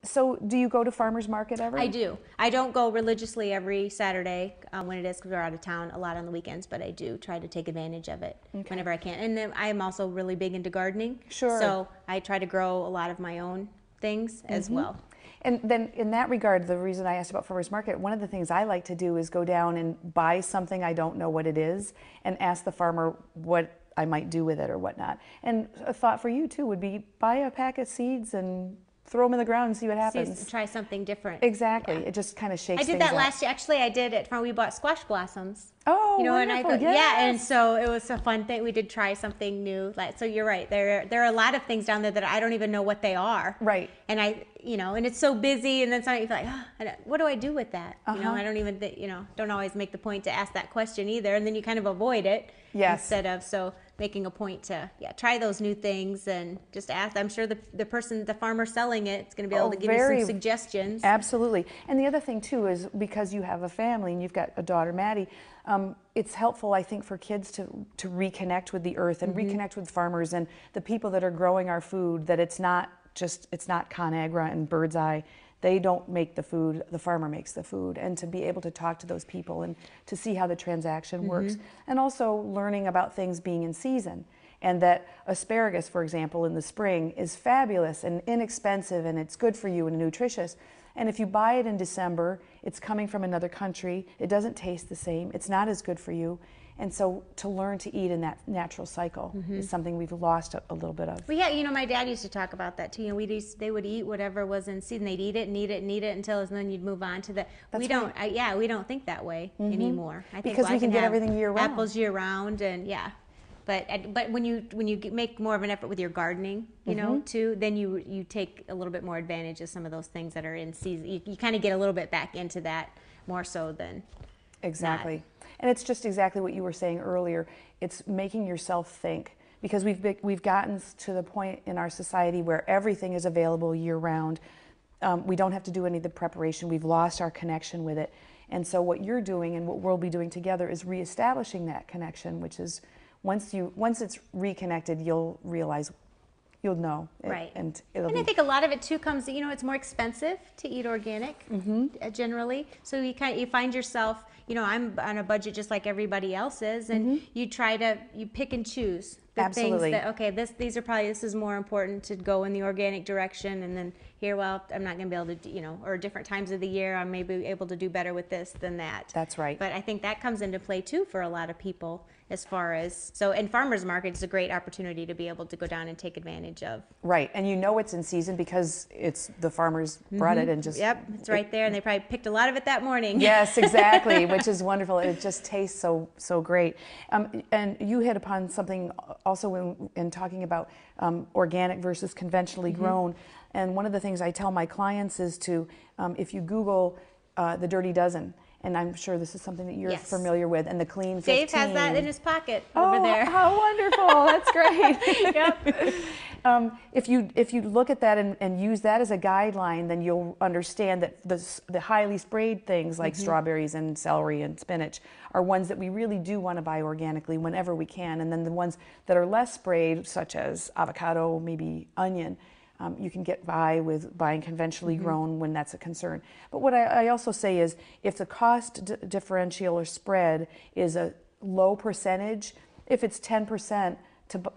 So do you go to farmers market ever? I do. I don't go religiously every Saturday when it is because we're out of town a lot on the weekends, but I do try to take advantage of it whenever I can. And then I'm also really big into gardening. Sure. So I try to grow a lot of my own things as well. And then in that regard, the reason I asked about farmers market, one of the things I like to do is go down and buy something I don't know what it is and ask the farmer what I might do with it or whatnot. And a thought for you too would be buy a pack of seeds and throw them in the ground and see what happens. Try something different. Exactly. Yeah. It just kind of shakes I did things that up. last year. Actually, I did it from, we bought squash blossoms. Oh, you know, wonderful. and I thought, yes. yeah, and so it was a fun thing. We did try something new. Like, so you're right. There are a lot of things down there that I don't even know what they are. Right. And and it's so busy, and then sometimes you feel like, what do I do with that? You know, I don't even, don't always make the point to ask that question either, and then you kind of avoid it. Yes. Instead of, making a point to, try those new things and just ask. I'm sure the farmer selling it is going to be able to give you some suggestions. Absolutely. And the other thing too is because you have a family and you've got a daughter, Maddie, it's helpful, I think, for kids to reconnect with the earth and reconnect with farmers and the people that are growing our food, that it's not ConAgra and Bird's Eye. They don't make the food, the farmer makes the food. And to be able to talk to those people and to see how the transaction works. And also learning about things being in season. And that asparagus, for example, in the spring is fabulous and inexpensive and it's good for you and nutritious. And if you buy it in December, it's coming from another country, it doesn't taste the same, it's not as good for you. And so to learn to eat in that natural cycle is something we've lost a little bit of. Well, yeah, my dad used to talk about that too. They would eat whatever was in season. They'd eat it and eat it and eat it until, and then you'd move on to the. That's we don't. We don't think that way anymore. I think because we can get have everything year round. Apples year round, and but when you make more of an effort with your gardening, too, then you take a little bit more advantage of some of those things that are in season. You kind of get a little bit back into that more so than. Exactly. Not. And it's just exactly what you were saying earlier. It's making yourself think, because we've gotten to the point in our society where everything is available year round. We don't have to do any of the preparation. We've lost our connection with it. And so what you're doing and what we'll be doing together is reestablishing that connection, which is once it's reconnected, you'll realize, you'll know. Right. And I think a lot of it too comes, it's more expensive to eat organic generally. So you find yourself, I'm on a budget just like everybody else is, and you pick and choose the Absolutely. things that, this is more important to go in the organic direction, and then here, I'm not going to be able to, or different times of the year, I may be able to do better with this than that. That's right. But I think that comes into play too for a lot of people as far as, and farmers market is a great opportunity to be able to go down and take advantage of. Right, and it's in season because it's the farmers brought it and just... Yep, it's right there, and they probably picked a lot of it that morning. Yes, exactly, which is wonderful. It just tastes so great. And you hit upon something also in talking about organic versus conventionally grown. And one of the things I tell my clients is to, if you Google the Dirty Dozen, and I'm sure this is something that you're familiar with, and the Clean 15. Dave has that in his pocket over there. Oh, how wonderful. That's great. Yep. If you look at that and use that as a guideline, then you'll understand that the highly sprayed things like strawberries and celery and spinach are ones that we really do want to buy organically whenever we can. And then the ones that are less sprayed, such as avocado, maybe onion, you can get by with buying conventionally grown when that's a concern. But what I also say is, if the cost differential or spread is a low percentage, if it's 10%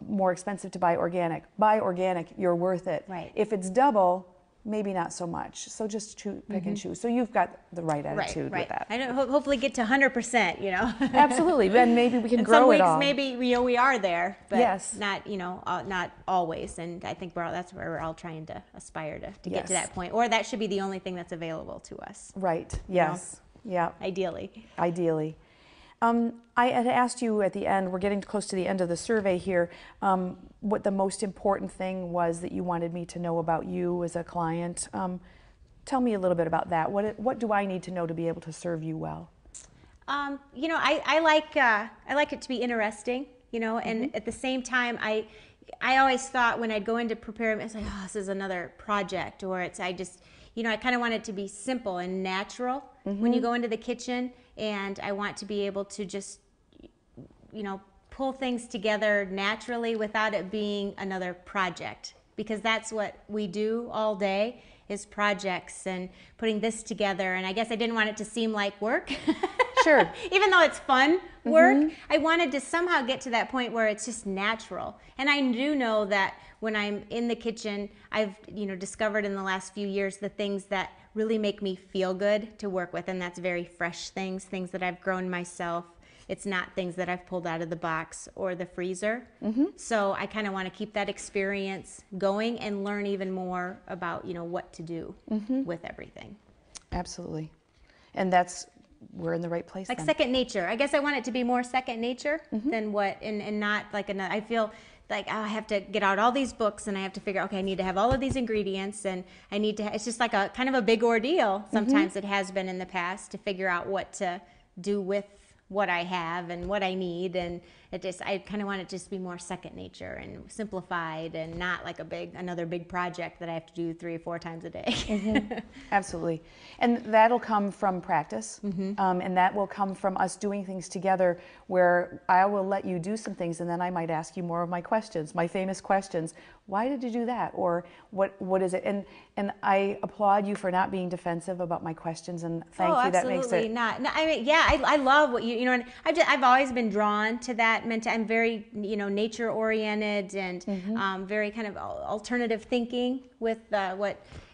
more expensive to buy organic, you're worth it. Right. If it's double, maybe not so much. So just pick and choose. So you've got the right attitude with that. I know, hopefully get to 100%, Absolutely. Then maybe we can and grow some it weeks all. maybe we are there, but yes. not not always. And I think that's where we're all trying to aspire to get to Yes. that point. Or that should be the only thing that's available to us. Right. Yes. Yeah. Ideally. I had asked you at the end, we're getting close to the end of the survey here, what the most important thing was that you wanted me to know about you as a client. Tell me a little bit about that. What do I need to know to be able to serve you well? I like it to be interesting, and at the same time, I always thought when I'd go in to prepare, it's like, this is another project, or I kind of want it to be simple and natural when you go into the kitchen, and I want to be able to just, pull things together naturally without it being another project, because that's what we do all day. is projects and putting this together. And I guess I didn't want it to seem like work. Sure. Even though it's fun work, I wanted to somehow get to that point where it's just natural. And I do know that when I'm in the kitchen, I've discovered in the last few years the things that really make me feel good to work with, and that's very fresh things that I've grown myself. It's not things that I've pulled out of the box or the freezer. So I kind of want to keep that experience going and learn even more about what to do with everything. Absolutely. And we're in the right place. Like then. second nature. I guess I want it to be more second nature than what, and not like another. I feel like I have to get out all these books and I have to figure, okay, I need to have all of these ingredients and I need to, it's just like a kind of a big ordeal. Sometimes it has been in the past to figure out what to do with what I have and what I need, and I kind of want it to just be more second nature and simplified and not like another big project that I have to do 3 or 4 times a day. Absolutely. And that'll come from practice, and that will come from us doing things together where I will let you do some things and then I might ask you more of my questions, my famous questions. Why did you do that? Or what is it? And I applaud you for not being defensive about my questions, and thank you. That makes it. Absolutely not. No, I mean, yeah, I love what and I've always been drawn to that. I'm very, nature oriented and very kind of alternative thinking with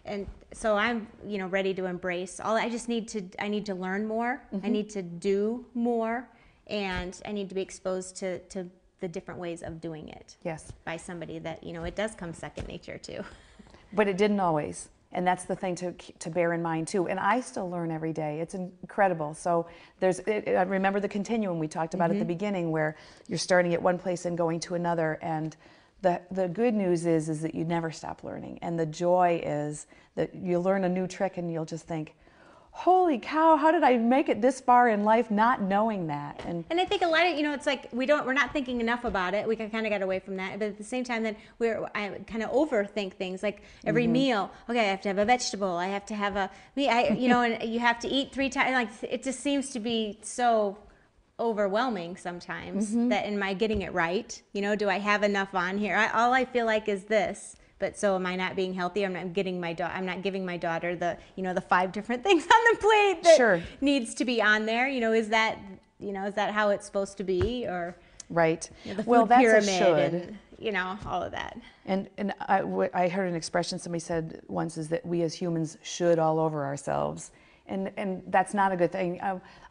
and so I'm, ready to embrace all. I need to learn more. I need to do more, and I need to be exposed to the different ways of doing it. Yes. By somebody that, it does come second nature to. But it didn't always. And that's the thing to bear in mind too. And I still learn every day. It's incredible. So I remember the continuum we talked about at the beginning, where you're starting at one place and going to another. And the good news is that you never stop learning. And the joy is that you'll learn a new trick and you'll just think, holy cow, how did I make it this far in life not knowing that? And I think a lot of, it's like we're not thinking enough about it. We kind of got away from that. But at the same time, then I kind of overthink things. Like every meal, okay, I have to have a vegetable. I have to have and you have to eat 3 times. Like it just seems to be so overwhelming sometimes that am I getting it right? Do I have enough on here? All I feel like is this. But so am I not being healthy? I'm not giving my daughter the the 5 different things on the plate that needs to be on there. Is that how it's supposed to be, or right? The food that's pyramid a should. And all of that. And I heard an expression somebody said once, is that we as humans should all over ourselves. And that's not a good thing.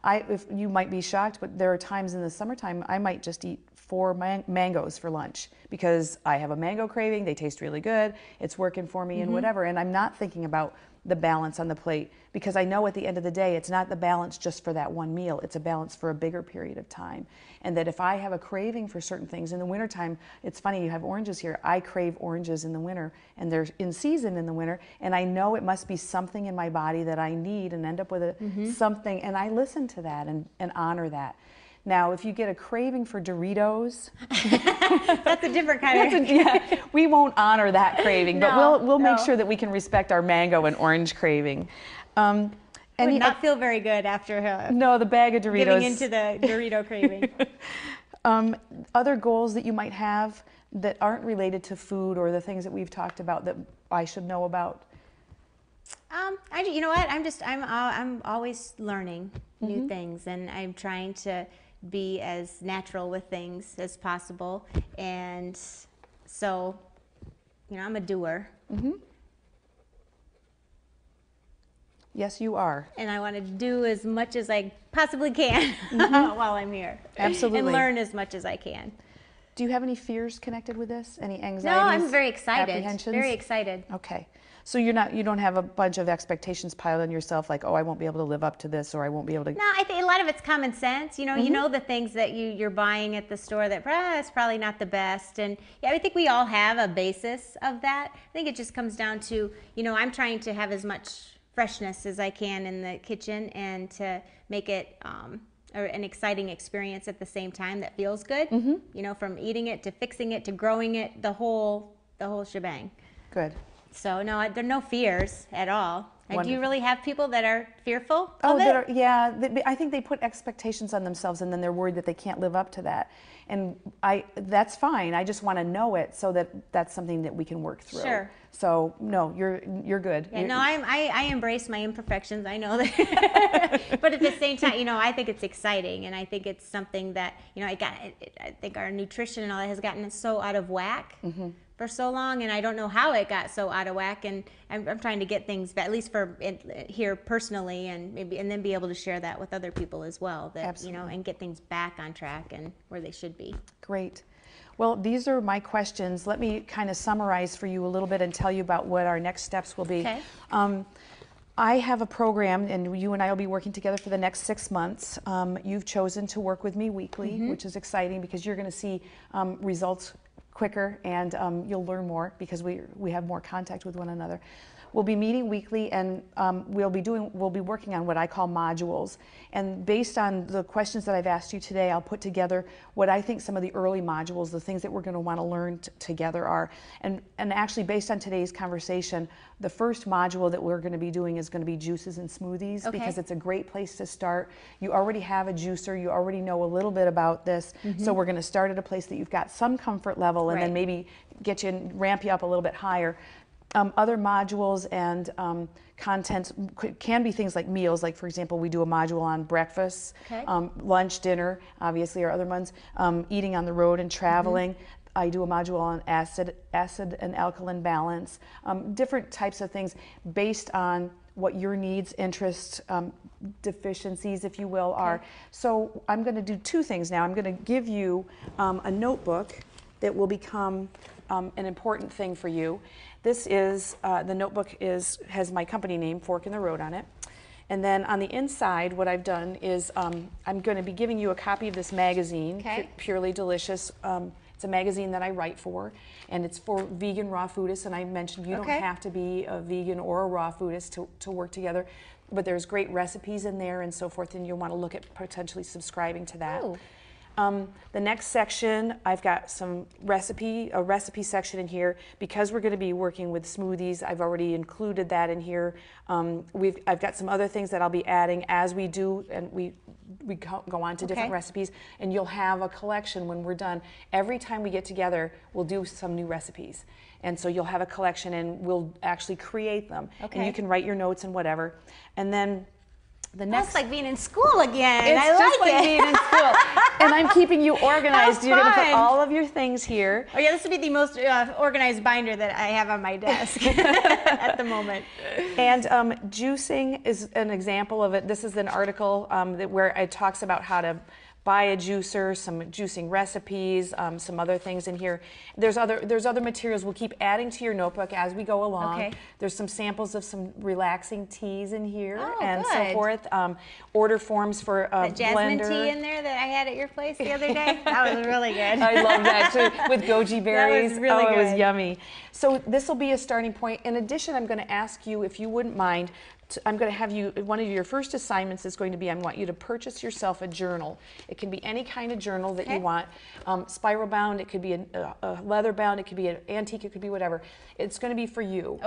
If you might be shocked, but there are times in the summertime I might just eat 4 mangoes for lunch because I have a mango craving. They taste really good. It's working for me and whatever. And I'm not thinking about the balance on the plate, because I know at the end of the day, it's not the balance just for that one meal. It's a balance for a bigger period of time. And that if I have a craving for certain things in the wintertime, it's funny, you have oranges here. I crave oranges in the winter, and they're in season in the winter. And I know it must be something in my body that I need and end up with something. And I listen to that and honor that. Now, if you get a craving for Doritos, that's a different kind of. We won't honor that craving, but we'll make sure that we can respect our mango and orange craving. And would not feel very good after the bag of Doritos. Giving into the Dorito craving. Other goals that you might have that aren't related to food or the things that we've talked about that I should know about? You know what? I'm always learning new things, and I'm trying to be as natural with things as possible. And so, I'm a doer. Yes, you are. And I want to do as much as I possibly can while I'm here. Absolutely. And learn as much as I can. Do you have any fears connected with this? Any anxieties? No, I'm very excited. Apprehensions? Very excited. Okay. So you don't have a bunch of expectations piled on yourself, like, oh, I won't be able to live up to this, or I won't be able to. No, I think a lot of it's common sense. You know the things that you're buying at the store that it's probably not the best, and I think we all have a basis of that. I think it just comes down to I'm trying to have as much freshness as I can in the kitchen, and to make it an exciting experience at the same time that feels good. From eating it to fixing it to growing it, the whole shebang. Good. So no, there are no fears at all. And do Wonderful. you really have people that are fearful Oh, of it? I think they put expectations on themselves, and then they're worried that they can't live up to that. And that's fine. I just want to know it so that that's something that we can work through. Sure. So no, you're good. Yeah, no, I embrace my imperfections. I know that, but at the same time, I think it's exciting, and I think it's something that I think our nutrition and all that has gotten so out of whack for so long, and I don't know how it got so out of whack. And I'm trying to get things back, at least for here personally, and then be able to share that with other people as well. That Absolutely. and get things back on track and where they should be. Great. Well, these are my questions. Let me kind of summarize for you a little bit and tell you about what our next steps will be. Okay. I have a program, and you and I will be working together for the next 6 months. You've chosen to work with me weekly, which is exciting because you're going to see results quicker, and you'll learn more because we have more contact with one another. We'll be meeting weekly, and we'll be working on what I call modules. And based on the questions that I've asked you today, I'll put together what I think some of the early modules, the things that we're going to want to learn together are. And actually, based on today's conversation, the first module that we're going to be doing is going to be juices and smoothies, because it's a great place to start. You already have a juicer, you already know a little bit about this, so we're going to start at a place that you've got some comfort level, and then maybe get you and ramp you up a little bit higher. Other modules and content can be things like meals, like for example, we do a module on breakfast, lunch, dinner, obviously, or other ones, eating on the road and traveling. I do a module on acid and alkaline balance, different types of things based on what your needs, interests, deficiencies, if you will, are. So I'm going to do two things now. I'm going to give you a notebook that will become an important thing for you. This is, the notebook has my company name, Fork in the Road, on it. And then on the inside, what I've done is I'm going to be giving you a copy of this magazine, Purely Delicious. It's a magazine that I write for, and it's for vegan raw foodists. And I mentioned you don't have to be a vegan or a raw foodist to work together, but there's great recipes in there and so forth, and you'll want to look at potentially subscribing to that. The next section, I've got a recipe section in here. Because we're going to be working with smoothies, I've already included that in here. I've got some other things that I'll be adding as we do, and we go on to different recipes, and you'll have a collection when we're done. Every time we get together, we'll do some new recipes. And so you'll have a collection, and we'll actually create them. And you can write your notes and whatever. And then the next, That's like being in school again. It's I just like it. being in school. And I'm keeping you organized. How You're going to put fun. all of your things here. Oh yeah, this would be the most organized binder that I have on my desk at the moment. And juicing is an example of it. This is an article where it talks about how to buy a juicer, some juicing recipes, some other things in here. There's other materials we'll keep adding to your notebook as we go along. There's some samples of some relaxing teas in here and so forth. Order forms for a jasmine blender. tea in there that I had at your place the other day. That was really good. I love that too, with goji berries. That was really good. It was yummy. So this will be a starting point. In addition, I'm going to ask you, if you wouldn't mind, I'm going to have you, one of your first assignments is going to be, I want you to purchase yourself a journal. It can be any kind of journal that you want. Spiral bound, it could be a leather bound, it could be an antique, it could be whatever. It's going to be for you.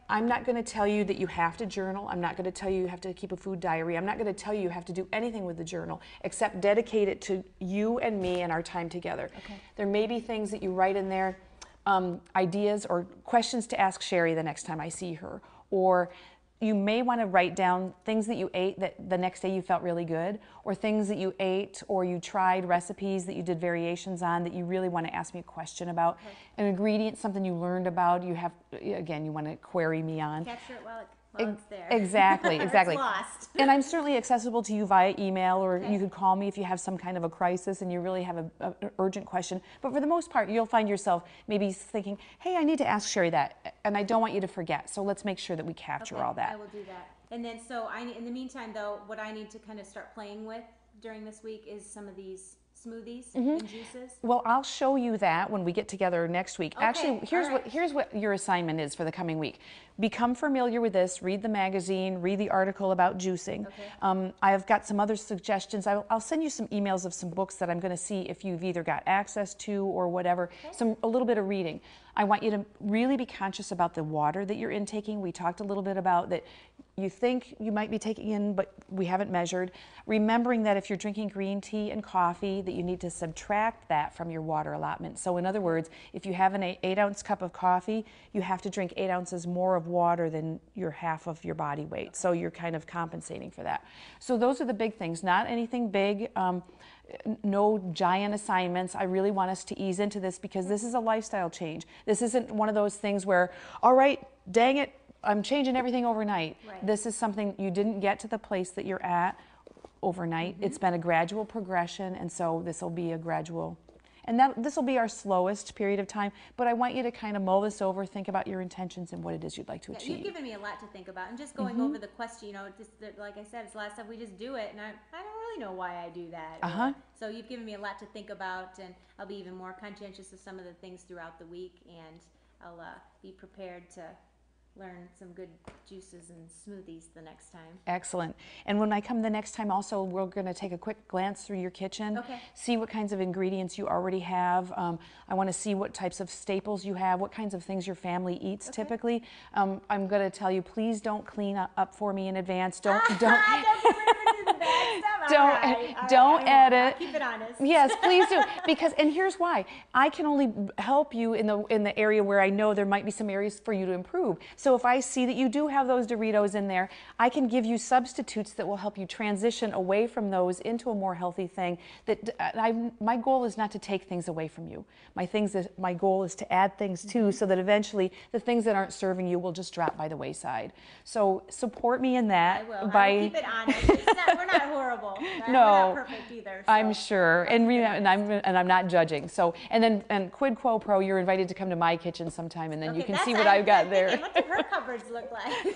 I'm not going to tell you that you have to journal. I'm not going to tell you you have to keep a food diary. I'm not going to tell you you have to do anything with the journal except dedicate it to you and me and our time together. There may be things that you write in there, ideas or questions to ask Sheree the next time I see her, or you may want to write down things that you ate that the next day you felt really good, or things that you ate or you tried, recipes that you did variations on that you really want to ask me a question about. An ingredient, something you learned about, you want to query me on. Capture it while it's there. Exactly. It's lost. And I'm certainly accessible to you via email, or you could call me if you have some kind of a crisis and you really have an urgent question. But for the most part, you'll find yourself maybe thinking, hey, I need to ask Sheree that, and I don't want you to forget. So let's make sure that we capture all that. I will do that. And then, in the meantime, though, what I need to kind of start playing with during this week is some of these smoothies and juices. Well, I'll show you that when we get together next week. Actually, here's what your assignment is for the coming week. Become familiar with this, read the magazine, read the article about juicing. I've got some other suggestions. I'll send you some emails of some books that I'm going to see if you've either got access to or whatever, a little bit of reading. I want you to really be conscious about the water that you're intaking. We talked a little bit about that you think you might be taking in, but we haven't measured. Remembering that if you're drinking green tea and coffee, that you need to subtract that from your water allotment. So in other words, if you have an 8-ounce cup of coffee, you have to drink 8 ounces more of water than your half of your body weight. So you're kind of compensating for that. So those are the big things, not anything big. No giant assignments. I really want us to ease into this because this is a lifestyle change. This isn't one of those things where, all right, dang it, I'm changing everything overnight. Right. This is something you didn't get to the place that you're at overnight. It's been a gradual progression, and so this will be a gradual, and this will be our slowest period of time, but I want you to kind of mull this over, think about your intentions and what it is you'd like to achieve. You've given me a lot to think about, and just going over the question, just like I said, it's a lot of stuff we just do it, and I don't really know why I do that. So you've given me a lot to think about, and I'll be even more conscientious of some of the things throughout the week, and I'll be prepared to learn some good juices and smoothies the next time. Excellent. And when I come the next time also, we're going to take a quick glance through your kitchen, see what kinds of ingredients you already have. I want to see what types of staples you have, what kinds of things your family eats typically. I'm going to tell you, please don't clean up for me in advance. Don't don't edit. I'll keep it honest. Yes, please do. Because, and here's why. I can only help you in the area where I know there might be some areas for you to improve. So if I see that you do have those Doritos in there, I can give you substitutes that will help you transition away from those into a more healthy thing. My goal is not to take things away from you. My goal is to add things too, so that eventually the things that aren't serving you will just drop by the wayside. So support me in that. I will. I will keep it honest. We're not horrible. No, we're not perfect either. So. I'm sure, and I'm not judging. So, and quid quo pro, you're invited to come to my kitchen sometime, and then you can see what I've got there. What do her cupboards look like?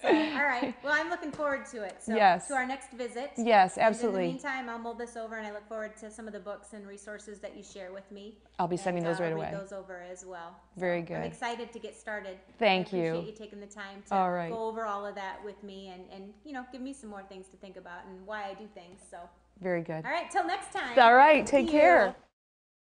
So, all right. Well, I'm looking forward to it. So, yes. To our next visit. Yes, absolutely. And in the meantime, I'll mull this over, and I look forward to some of the books and resources that you share with me. I'll be sending those right I'll away. Read those over as well. Very good. I'm excited to get started. Thank you. I appreciate you taking the time to go over all of that with me, and give me some more things to think about and why I do things. So. Very good. All right. Till next time. All right. Take care.